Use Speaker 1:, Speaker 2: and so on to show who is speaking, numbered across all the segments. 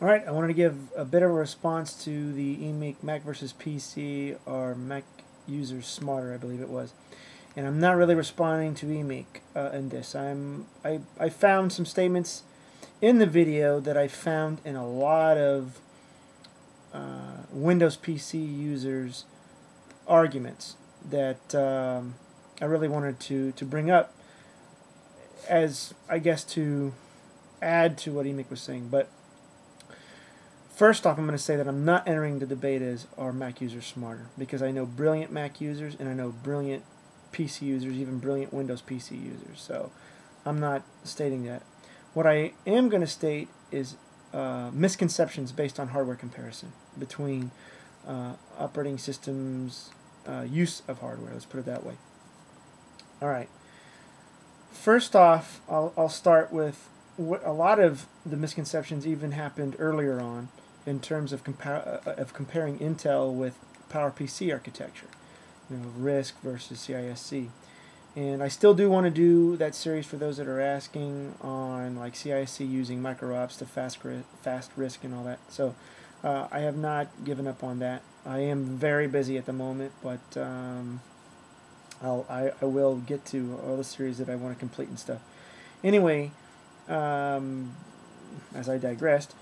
Speaker 1: Alright, I wanted to give a bit of a response to the eMake Mac versus PC or Mac users smarter, I believe it was. And I'm not really responding to eMake in this. I found some statements in the video that I found in a lot of Windows PC users' arguments that I really wanted to bring up as, I guess, to add to what eMake was saying. But first off, I'm going to say that I'm not entering the debate as are Mac users smarter, because I know brilliant Mac users and I know brilliant PC users, even brilliant Windows PC users. So I'm not stating that. What I am going to state is misconceptions based on hardware comparison between operating systems' use of hardware. Let's put it that way. All right. First off, I'll start with what a lot of the misconceptions even happened earlier on in terms of comparing Intel with PowerPC architecture, RISC versus CISC. And I still do want to do that series for those that are asking on like CISC using micro-ops to fast RISC and all that. So I have not given up on that. I am very busy at the moment, but I will get to all the series that I want to complete and stuff. Anyway, as I digressed,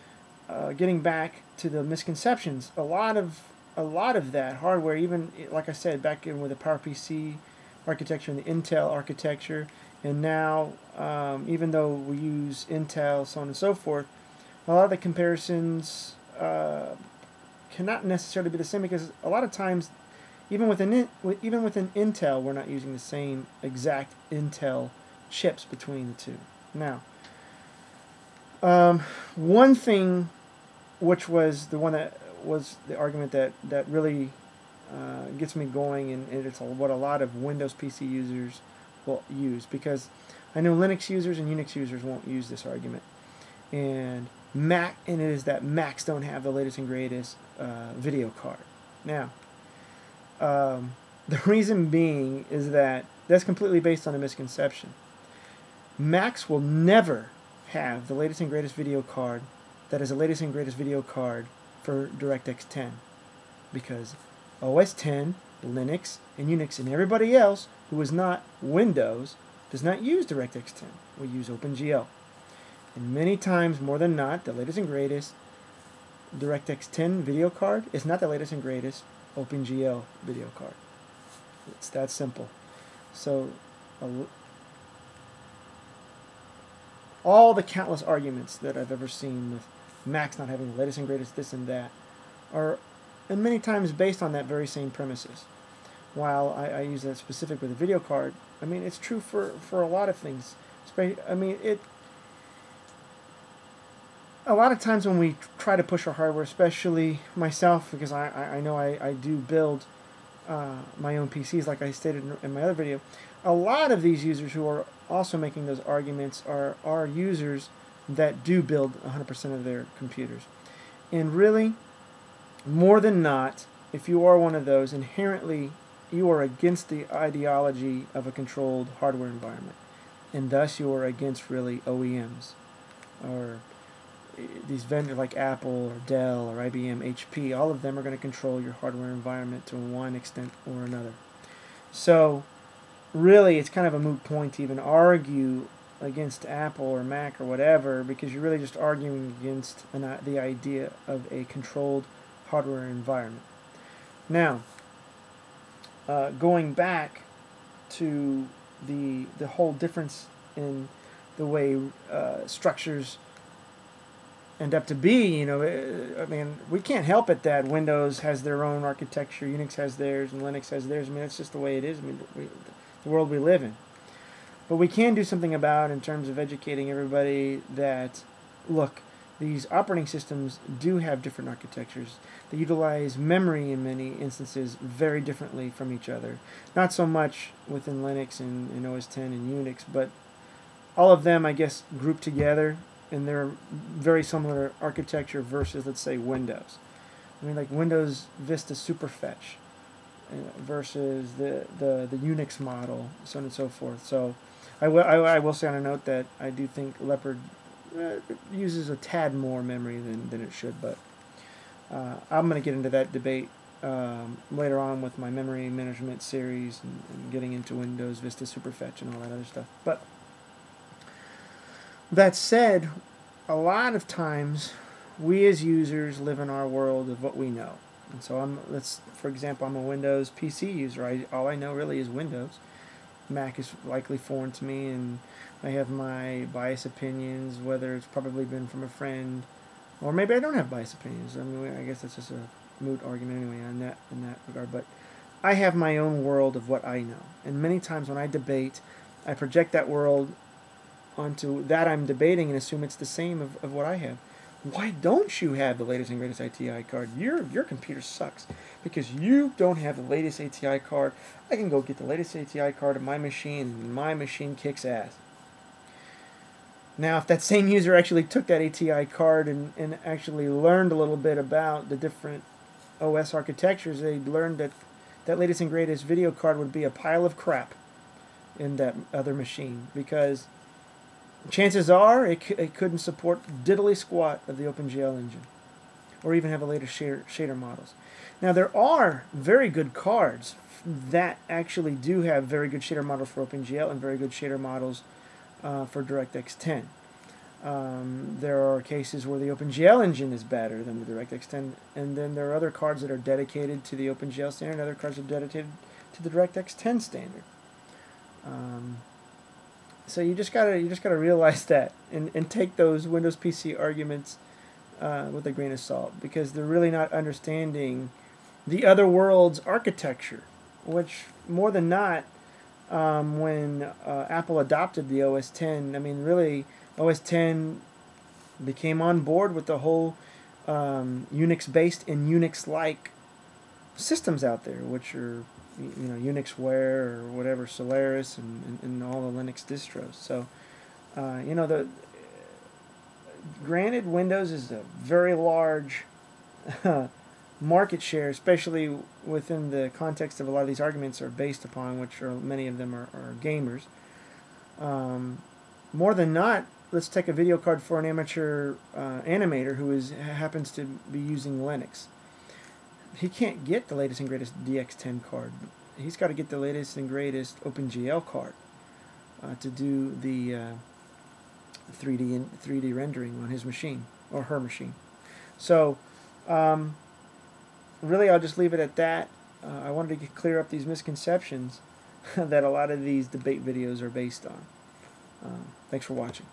Speaker 1: getting back to the misconceptions, a lot of that hardware, even like I said, back in with the PowerPC architecture and the Intel architecture, and now even though we use Intel, so on and so forth, a lot of the comparisons cannot necessarily be the same, because a lot of times, even within Intel, we're not using the same exact Intel chips between the two. Now, one thing, which was the one that was the argument that really gets me going, and it's what a lot of Windows PC users will use, because I know Linux users and Unix users won't use this argument, and it is that Macs don't have the latest and greatest video card. Now, the reason being is that that's completely based on a misconception. Macs will never have the latest and greatest video card that is the latest and greatest video card for DirectX 10, because OS 10, Linux, and Unix, and everybody else who is not Windows does not use DirectX 10. We use OpenGL. And many times, more than not, the latest and greatest DirectX 10 video card is not the latest and greatest OpenGL video card. It's that simple. So all the countless arguments that I've ever seen with Macs not having the latest and greatest this and that are, and many times, based on that very same premises. While I use that specific with a video card, I mean, it's true for a lot of things. I mean, a lot of times when we try to push our hardware, especially myself, because I know I do build my own PCs, like I stated in my other video, a lot of these users who are also making those arguments are users that do build 100% of their computers. And really, more than not, if you are one of those, inherently you are against the ideology of a controlled hardware environment, and thus you are against really OEMs or these vendors like Apple or Dell or IBM, HP. All of them are going to control your hardware environment to one extent or another. So really, it's kind of a moot point to even argue against Apple or Mac or whatever, because you're really just arguing against the idea of a controlled hardware environment. Now, going back to the whole difference in the way structures end up to be, I mean, we can't help it that Windows has their own architecture, Unix has theirs, and Linux has theirs. I mean, it's just the way it is. I mean, the world we live in. But we can do something about, in terms of educating everybody, that, look, these operating systems do have different architectures. They utilize memory in many instances very differently from each other. Not so much within Linux and OS 10 and Unix, but all of them, I guess, grouped together in their very similar architecture versus, let's say, Windows. I mean, like Windows Vista Superfetch versus the Unix model, so on and so forth. So I will say on a note that I do think Leopard it uses a tad more memory than it should, but I'm going to get into that debate later on with my memory management series and getting into Windows Vista Superfetch and all that other stuff. But that said, a lot of times we as users live in our world of what we know. And so for example, I'm a Windows PC user. All I know really is Windows. Mac is likely foreign to me, and I have my biased opinions, whether it's probably been from a friend, or maybe I don't have biased opinions. I mean, I guess that's just a moot argument anyway in that regard. But I have my own world of what I know, and many times when I debate, I project that world onto that I'm debating and assume it's the same of what I have. Why don't you have the latest and greatest ATI card? Your computer sucks because you don't have the latest ATI card. I can go get the latest ATI card on my machine, and my machine kicks ass. Now, if that same user actually took that ATI card and actually learned a little bit about the different OS architectures, they'd learn that that latest and greatest video card would be a pile of crap in that other machine, because chances are it couldn't support diddly squat of the OpenGL engine, or even have the latest shader models. Now, there are very good cards that actually do have very good shader models for OpenGL and very good shader models for DirectX 10. There are cases where the OpenGL engine is better than the DirectX 10, and then there are other cards that are dedicated to the OpenGL standard, and other cards are dedicated to the DirectX 10 standard. So you just gotta realize that and take those Windows PC arguments with a grain of salt, because they're really not understanding the other world's architecture, which more than not, when Apple adopted the OS 10, I mean, really, OS 10 became on board with the whole Unix-based and Unix-like systems out there, which are UnixWare or whatever, Solaris, and all the Linux distros. So, granted, Windows is a very large market share, especially within the context of a lot of these arguments are based upon, which are many of them are gamers. More than not, let's take a video card for an amateur animator who happens to be using Linux. He can't get the latest and greatest DX10 card. He's got to get the latest and greatest OpenGL card to do the 3D rendering on his machine or her machine. So, really, I'll just leave it at that. I wanted to clear up these misconceptions that a lot of these debate videos are based on. Thanks for watching.